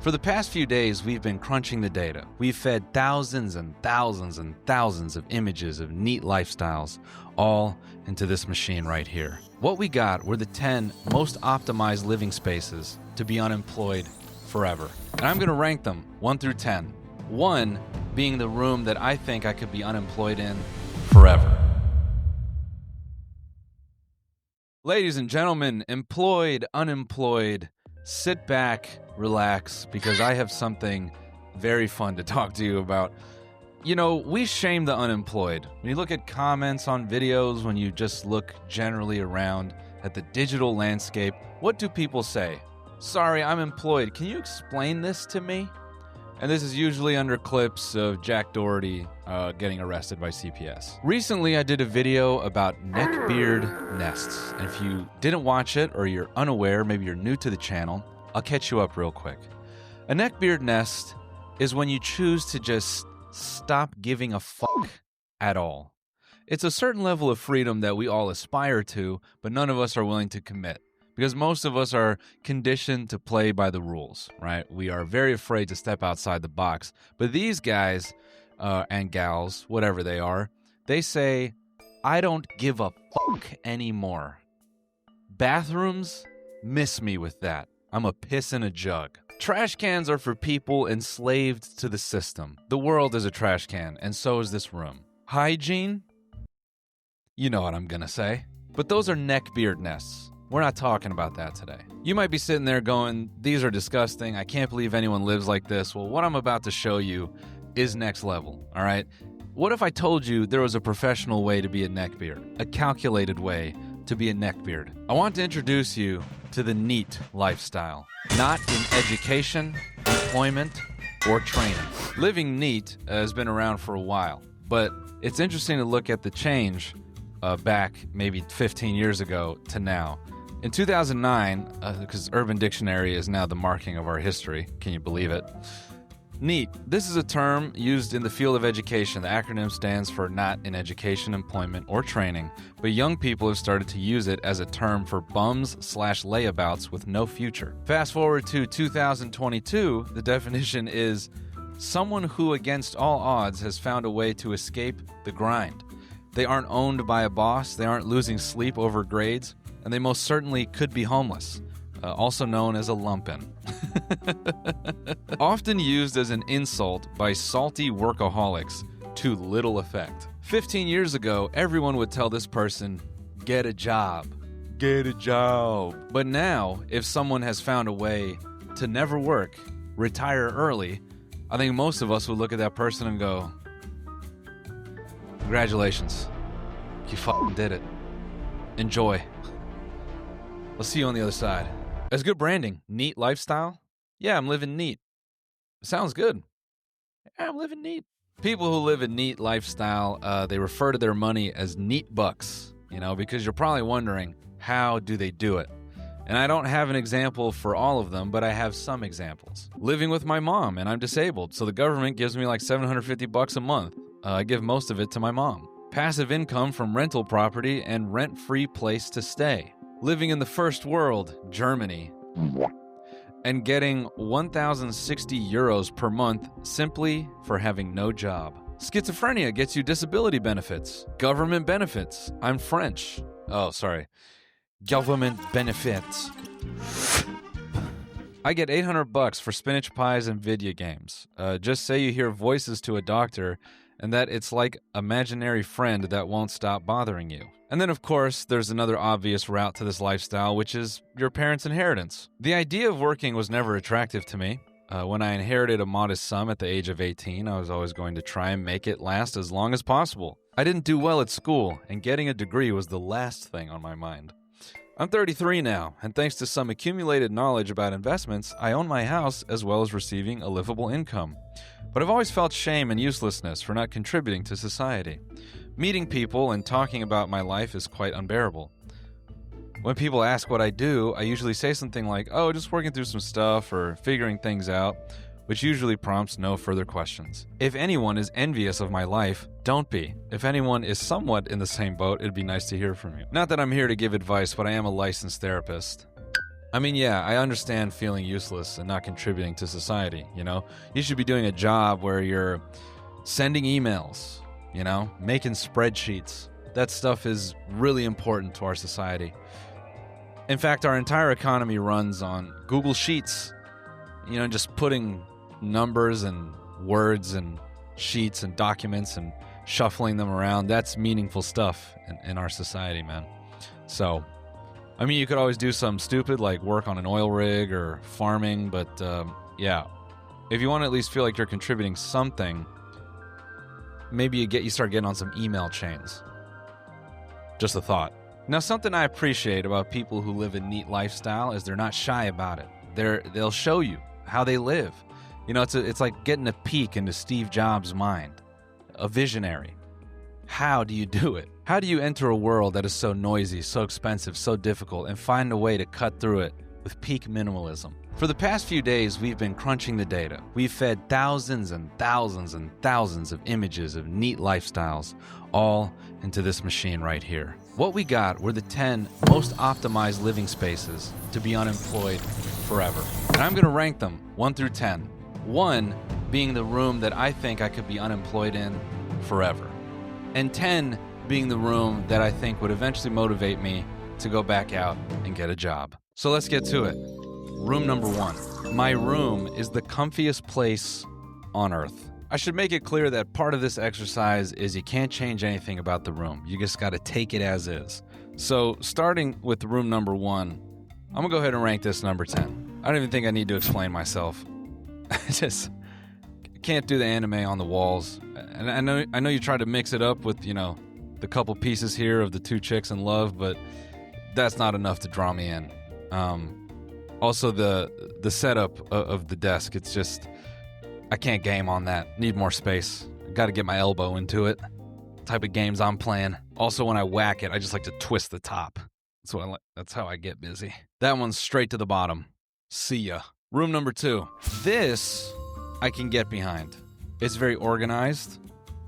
For the past few days, we've been crunching the data. We've fed thousands and thousands and thousands of images of neat lifestyles, all into this machine right here. What we got were the 10 most optimized living spaces to be unemployed forever. And I'm going to rank them 1 through 10. 1 being the room that I think I could be unemployed in forever. Ladies and gentlemen, employed, unemployed, sit back, relax, because I have something very fun to talk to you about. You know, we shame the unemployed. When you look at comments on videos, when you just look generally around at the digital landscape, what do people say? Sorry, I'm employed. Can you explain this to me? And this is usually under clips of Jack Doherty getting arrested by CPS. Recently, I did a video about neckbeard nests. And if you didn't watch it or you're unaware, maybe you're new to the channel, I'll catch you up real quick. A neckbeard nest is when you choose to just stop giving a fuck at all. It's a certain level of freedom that we all aspire to, but none of us are willing to commit. Because most of us are conditioned to play by the rules, right? We are very afraid to step outside the box. But these guys and gals, whatever they are, they say, I don't give a fuck anymore. Bathrooms, miss me with that. I'm a piss in a jug. Trash cans are for people enslaved to the system. The world is a trash can, and so is this room. Hygiene? You know what I'm gonna say. But those are neckbeard nests. We're not talking about that today. You might be sitting there going, these are disgusting. I can't believe anyone lives like this. Well, what I'm about to show you is next level, all right? What if I told you there was a professional way to be a neckbeard, a calculated way to be a neckbeard? I want to introduce you to the neat lifestyle, not in education, employment, or training. Living neat has been around for a while, but it's interesting to look at the change back maybe 15 years ago to now. In 2009, because Urban Dictionary is now the marking of our history, can you believe it? Neat. This is a term used in the field of education. The acronym stands for not in education, employment, or training, but young people have started to use it as a term for bums/layabouts with no future. Fast forward to 2022, the definition is someone who against all odds has found a way to escape the grind. They aren't owned by a boss, they aren't losing sleep over grades, and they most certainly could be homeless, also known as a lumpen. Often used as an insult by salty workaholics to little effect. 15 years ago, everyone would tell this person, get a job. Get a job. But now, if someone has found a way to never work, retire early, I think most of us would look at that person and go, congratulations. You fucking did it. Enjoy. I'll see you on the other side. That's good branding. Neat lifestyle? Yeah, I'm living neat. Sounds good. Yeah, I'm living neat. People who live a neat lifestyle, they refer to their money as neat bucks, because you're probably wondering, how do they do it? And I don't have an example for all of them, but I have some examples. Living with my mom, and I'm disabled, so the government gives me like $750 a month. I give most of it to my mom. Passive income from rental property and rent-free place to stay. Living in the first world, Germany, and getting 1,060 euros per month simply for having no job. Schizophrenia gets you disability benefits, government benefits. I'm French. Oh, sorry. Government benefits. I get $800 for spinach pies and video games. Just say you hear voices to a doctor and that it's like imaginary friend that won't stop bothering you. And then, of course, there's another obvious route to this lifestyle, which is your parents' inheritance. The idea of working was never attractive to me. When I inherited a modest sum at the age of 18, I was always going to try and make it last as long as possible. I didn't do well at school, and getting a degree was the last thing on my mind. I'm 33 now, and thanks to some accumulated knowledge about investments, I own my house as well as receiving a livable income. But I've always felt shame and uselessness for not contributing to society. Meeting people and talking about my life is quite unbearable. When people ask what I do, I usually say something like, oh, just working through some stuff or figuring things out, which usually prompts no further questions. If anyone is envious of my life, don't be. If anyone is somewhat in the same boat, it'd be nice to hear from you. Not that I'm here to give advice, but I am a licensed therapist. I mean, yeah, I understand feeling useless and not contributing to society, you know? You should be doing a job where you're sending emails, you know, making spreadsheets. That stuff is really important to our society. In fact, our entire economy runs on Google Sheets, you know, just putting numbers and words and sheets and documents and shuffling them around. That's meaningful stuff in our society, man. So, I mean, you could always do something stupid like work on an oil rig or farming, but yeah, if you want to at least feel like you're contributing something, maybe you start getting on some email chains. Just a thought. Now, something I appreciate about people who live a neat lifestyle is they're not shy about it. They'll show you how they live. You know, it's like getting a peek into Steve Jobs' mind, a visionary. How do you do it? How do you enter a world that is so noisy, so expensive, so difficult, and find a way to cut through it with peak minimalism? For the past few days, we've been crunching the data. We've fed thousands and thousands and thousands of images of neat lifestyles all into this machine right here. What we got were the 10 most optimized living spaces to be unemployed forever. And I'm going to rank them 1 through 10. 1 being the room that I think I could be unemployed in forever. And 10 being the room that I think would eventually motivate me to go back out and get a job. So let's get to it. Room number 1. My room is the comfiest place on earth. I should make it clear that part of this exercise is you can't change anything about the room. You just got to take it as is. So starting with room number 1, I'm going to go ahead and rank this number 10. I don't even think I need to explain myself. I just can't do the anime on the walls. And I know you try to mix it up with, you know, the couple pieces here of the 2 chicks in love, but that's not enough to draw me in. Also, the setup of the desk, it's just, I can't game on that. Need more space. Got to get my elbow into it. Type of games I'm playing. Also, when I whack it, I just like to twist the top. That's how I get busy. That one's straight to the bottom. See ya. Room number 2. This I can get behind. It's very organized.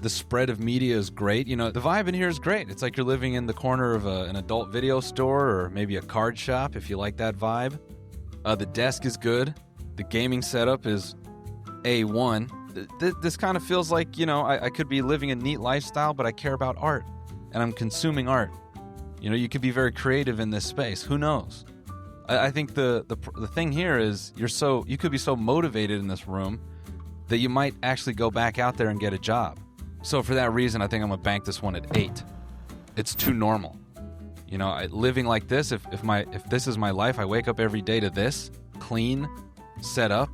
The spread of media is great. You know, the vibe in here is great. It's like you're living in the corner of an adult video store or maybe a card shop if you like that vibe. The desk is good. The gaming setup is A1. This kind of feels like, you know, I could be living a neat lifestyle, but I care about art. And I'm consuming art. You know, you could be very creative in this space. Who knows? I think the thing here is you could be so motivated in this room that you might actually go back out there and get a job. So for that reason, I think I'm going to bank this one at 8. It's too normal. You know, living like this, if this is my life, I wake up every day to this, clean, set up,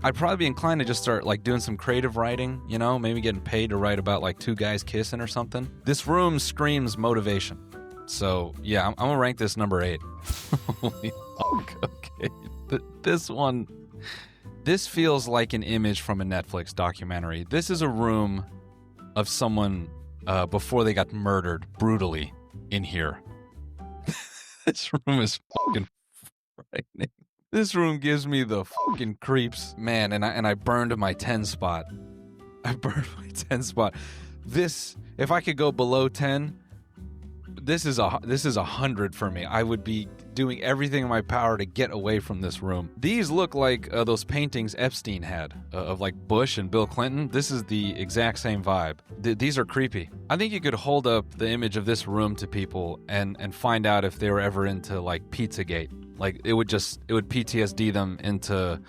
I'd probably be inclined to just start like doing some creative writing, you know, maybe getting paid to write about like 2 guys kissing or something. This room screams motivation. So yeah, I'm going to rank this number 8. Holy fuck, okay. This feels like an image from a Netflix documentary. This is a room of someone before they got murdered brutally in here. This room is fucking frightening. This room gives me the fucking creeps, man. And I burned my 10 spot. This, if I could go below 10, this is 100 for me. I would be doing everything in my power to get away from this room. These look like those paintings Epstein had of like Bush and Bill Clinton. This is the exact same vibe. These are creepy. I think you could hold up the image of this room to people and find out if they were ever into like Pizzagate. Like it would PTSD them into,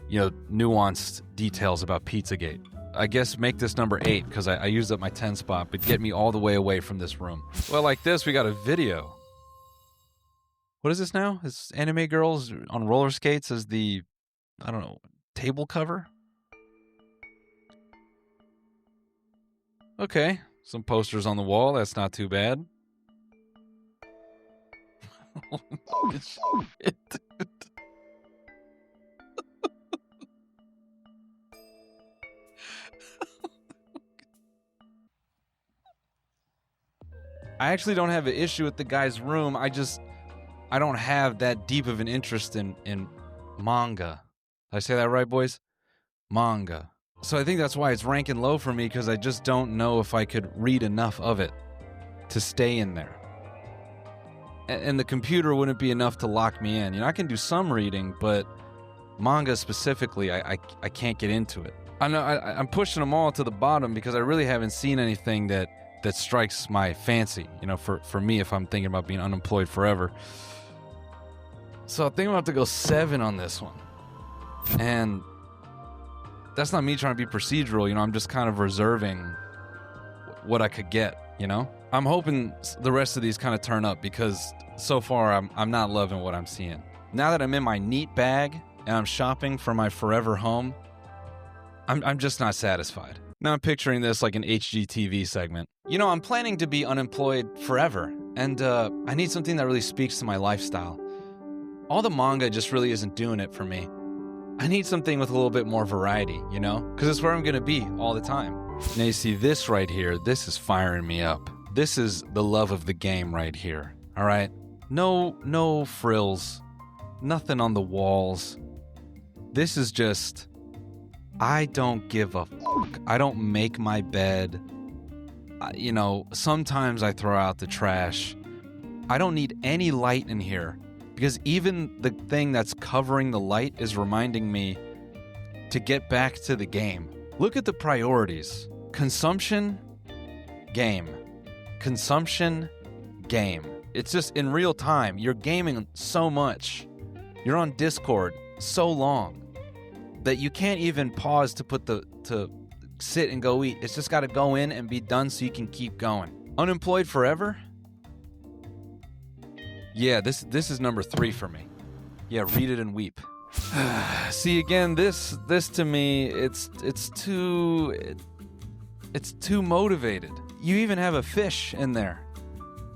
you know, nuanced details about Pizzagate. I guess make this number 8 because I used up my 10 spot, but get me all the way away from this room. Well, like this, we got a video. What is this now? Is anime girls on roller skates as the, I don't know, table cover? Okay, some posters on the wall. That's not too bad. Holy shit, dude. I actually don't have an issue with the guy's room. I don't have that deep of an interest in manga. Did I say that right, boys? Manga. So I think that's why it's ranking low for me, because I just don't know if I could read enough of it to stay in there. and the computer wouldn't be enough to lock me in. I can do some reading, but manga specifically, I can't get into it. I know I'm pushing them all to the bottom because I really haven't seen anything that strikes my fancy, for me, if I'm thinking about being unemployed forever. So I think I'm going to have to go 7 on this one. And that's not me trying to be procedural, I'm just kind of reserving what I could get, I'm hoping the rest of these kind of turn up because so far I'm not loving what I'm seeing. Now that I'm in my neat bag and I'm shopping for my forever home, I'm just not satisfied. Now I'm picturing this like an HGTV segment. I'm planning to be unemployed forever, and I need something that really speaks to my lifestyle. All the manga just really isn't doing it for me. I need something with a little bit more variety, because it's where I'm going to be all the time. Now you see this right here, this is firing me up. This is the love of the game right here, all right? No frills, nothing on the walls. This is just, I don't give a fuck. I don't make my bed. Sometimes I throw out the trash. I don't need any light in here because even the thing that's covering the light is reminding me to get back to the game. Look at the priorities. Consumption, game. Consumption, game. It's just in real time. You're gaming so much. You're on Discord so long that you can't even pause to sit and go eat. It's just got to go in and be done so you can keep going. Unemployed forever? Yeah, this is number 3 for me. Yeah, read it and weep. See, again, this to me, it's too motivated. You even have a fish in there.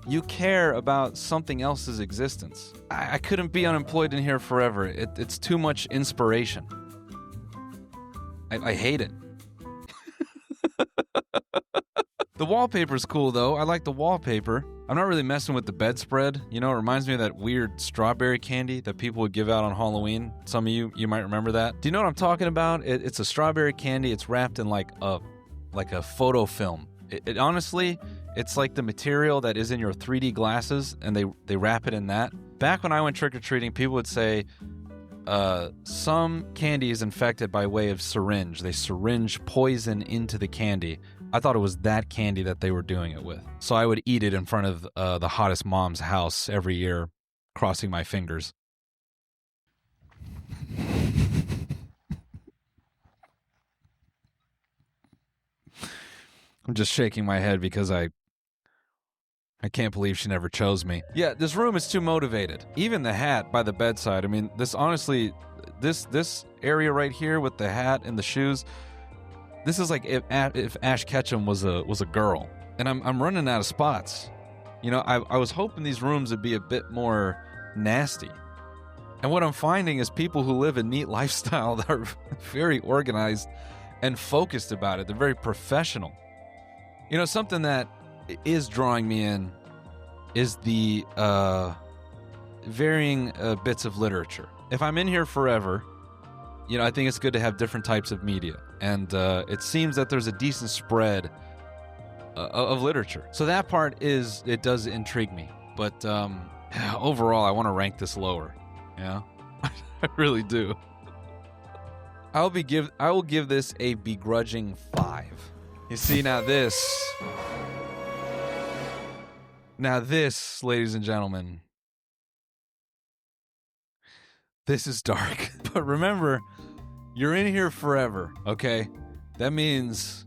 You care about something else's existence. I couldn't be unemployed in here forever. It's too much inspiration. I hate it. The wallpaper's cool, though. I like the wallpaper. I'm not really messing with the bedspread. It reminds me of that weird strawberry candy that people would give out on Halloween. Some of you might remember that. Do you know what I'm talking about? It's a strawberry candy. It's wrapped in like a photo film. It honestly, it's like the material that is in your 3D glasses, and they wrap it in that. Back when I went trick-or-treating, people would say, some candy is infected by way of syringe. They syringe poison into the candy. I thought it was that candy that they were doing it with. So I would eat it in front of the hottest mom's house every year, crossing my fingers. I'm just shaking my head because I can't believe she never chose me. Yeah, this room is too motivated. Even the hat by the bedside. I mean, this area right here with the hat and the shoes, this is like if Ash Ketchum was a girl. And I'm running out of spots. I was hoping these rooms would be a bit more nasty. And what I'm finding is people who live a neat lifestyle that are very organized and focused about it. They're very professional. Something that is drawing me in is the varying bits of literature. If I'm in here forever, I think it's good to have different types of media. And it seems that there's a decent spread of literature. So that part it does intrigue me. But overall, I want to rank this lower. I really do. I will give this a begrudging 5. You see, now this, ladies and gentlemen, this is dark. But remember, you're in here forever, okay? That means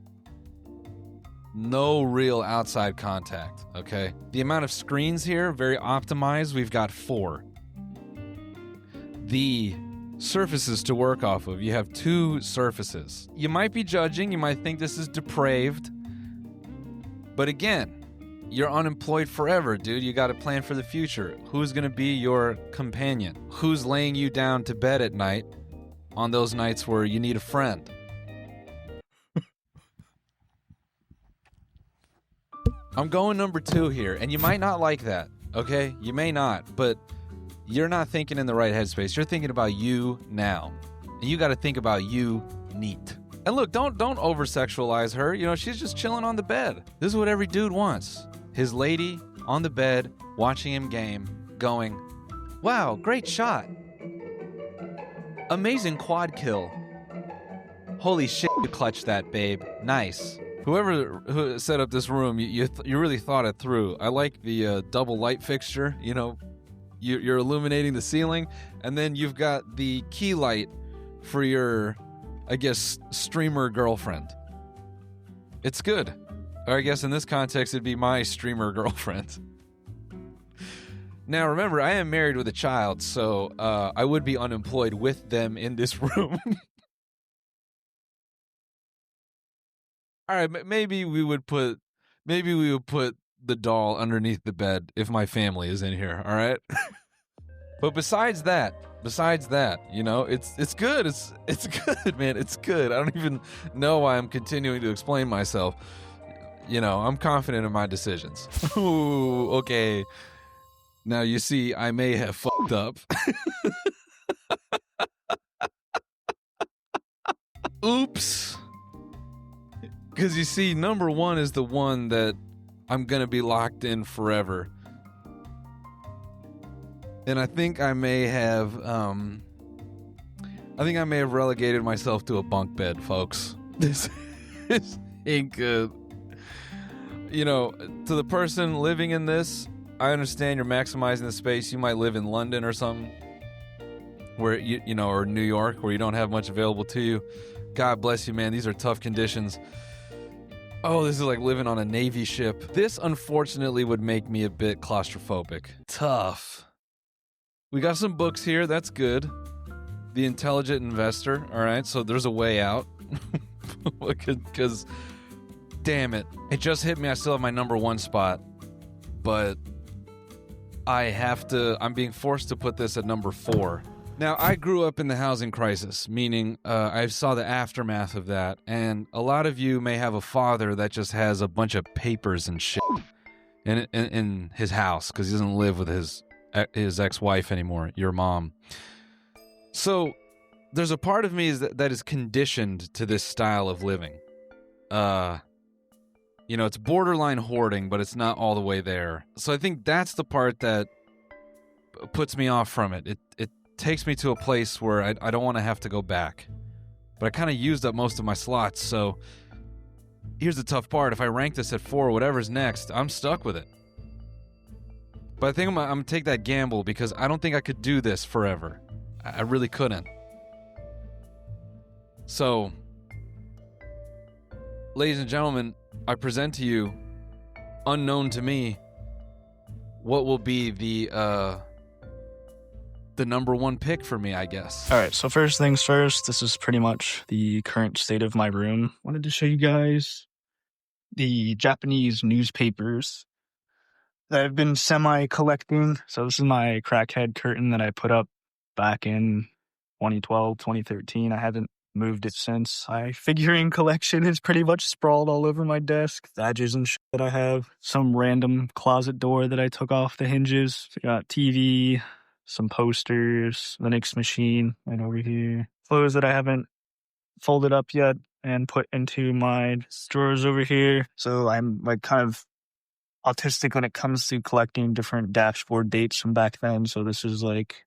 no real outside contact, okay? The amount of screens here, very optimized. We've got 4. The surfaces to work off of, you have 2 surfaces. You might be judging, you might think this is depraved, but again, you're unemployed forever, dude. You got to plan for the future. Who's going to be your companion? Who's laying you down to bed at night on those nights where you need a friend? I'm going number 2 here, and you might not like that, okay? You may not, but you're not thinking in the right headspace. You're thinking about you now. And you got to think about you neat. And look, don't over-sexualize her. She's just chilling on the bed. This is what every dude wants. His lady on the bed, watching him game, going, wow, great shot. Amazing quad kill. Holy shit, you clutched that, babe. Nice. Who set up this room, you really thought it through. I like the double light fixture. You know, you're illuminating the ceiling, and then you've got the key light for your, I guess, streamer girlfriend. It's good. Or I guess in this context, it'd be my streamer girlfriend. Now, remember, I am married with a child, so I would be unemployed with them in this room. All right, maybe we would put the doll underneath the bed if my family is in here. All right. But besides that, you know, it's good. It's good, man. It's good. I don't even know why I'm continuing to explain myself. You know, I'm confident in my decisions. Ooh, okay. Now you see, I may have fucked up. Oops. Because you see, number one is the one that I'm going to be locked in forever. And I think I may have relegated myself to a bunk bed, folks. This ain't good. You know, to the person living in this, I understand you're maximizing the space. You might live in London or something, where you know, or New York, where you don't have much available to you. God bless you, man. These are tough conditions. Oh, this is like living on a Navy ship. This, unfortunately, would make me a bit claustrophobic. Tough. We got some books here. That's good. The Intelligent Investor. All right, so there's a way out. Because, damn it. It just hit me. I still have my number one spot. But I'm being forced to put this at number 4. Now, I grew up in the housing crisis, meaning I saw the aftermath of that, and a lot of you may have a father that just has a bunch of papers and shit in his house because he doesn't live with his ex-wife anymore, your mom. So there's a part of me that is conditioned to this style of living. You know, it's borderline hoarding, but it's not all the way there. So I think that's the part that puts me off from it. It takes me to a place where I don't want to have to go back. But I kind of used up most of my slots, so here's the tough part. If I rank this at 4, whatever's next, I'm stuck with it. But I think I'm going to take that gamble because I don't think I could do this forever. I really couldn't. So, ladies and gentlemen, I present to you, unknown to me, what will be the number one pick for me, I guess. All right, so first things first, this is pretty much the current state of my room. Wanted to show you guys the Japanese newspapers that I've been semi-collecting. So this is my crackhead curtain that I put up back in 2012, 2013. I haven't moved it since. My figurine collection is pretty much sprawled all over my desk. Badges and shit that I have. Some random closet door that I took off the hinges. I got TV, some posters, the Knicks machine right over here. Clothes that I haven't folded up yet and put into my drawers over here. So I'm like kind of autistic when it comes to collecting different dashboard dates from back then. So this is like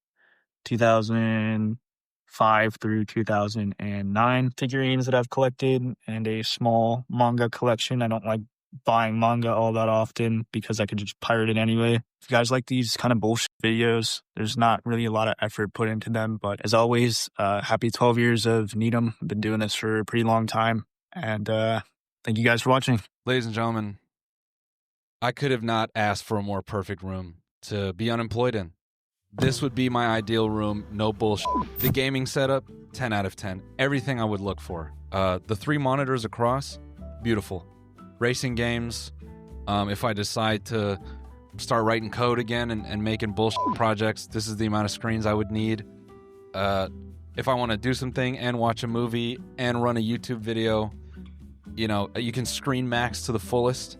2005 through 2009 figurines that I've collected and a small manga collection. I don't like buying manga all that often because I could just pirate it anyway. If you guys like these kind of bullshit videos, there's not really a lot of effort put into them. But as always, happy 12 years of Needham. I've been doing this for a pretty long time. And thank you guys for watching. Ladies and gentlemen, I could have not asked for a more perfect room to be unemployed in. This would be my ideal room, no bullshit. The gaming setup, 10 out of 10. Everything I would look for. The 3 monitors across, beautiful. Racing games, if I decide to start writing code again and making bullshit projects, this is the amount of screens I would need. If I want to do something and watch a movie and run a YouTube video, you know, you can screen max to the fullest.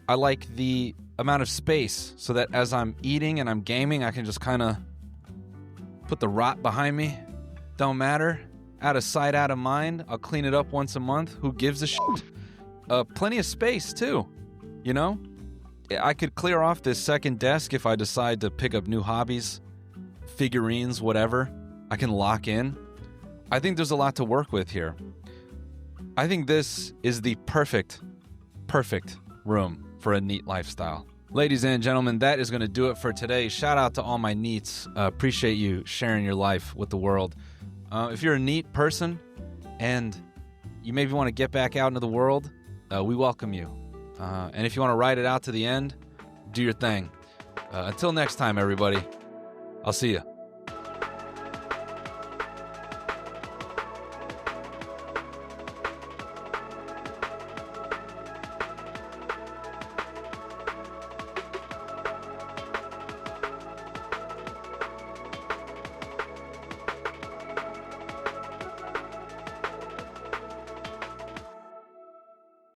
I like the amount of space so that as I'm eating and I'm gaming, I can just kind of put the rot behind me. Don't matter. Out of sight, out of mind. I'll clean it up once a month. Who gives a shit? Plenty of space, too. You know? I could clear off this second desk if I decide to pick up new hobbies, figurines, whatever. I can lock in. I think there's a lot to work with here. I think this is the perfect room for a neat lifestyle. Ladies and gentlemen, that is going to do it for today. Shout out to all my neats. Appreciate you sharing your life with the world. If you're a neat person and you maybe want to get back out into the world, we welcome you. And if you want to ride it out to the end, do your thing. Until next time, everybody, I'll see you.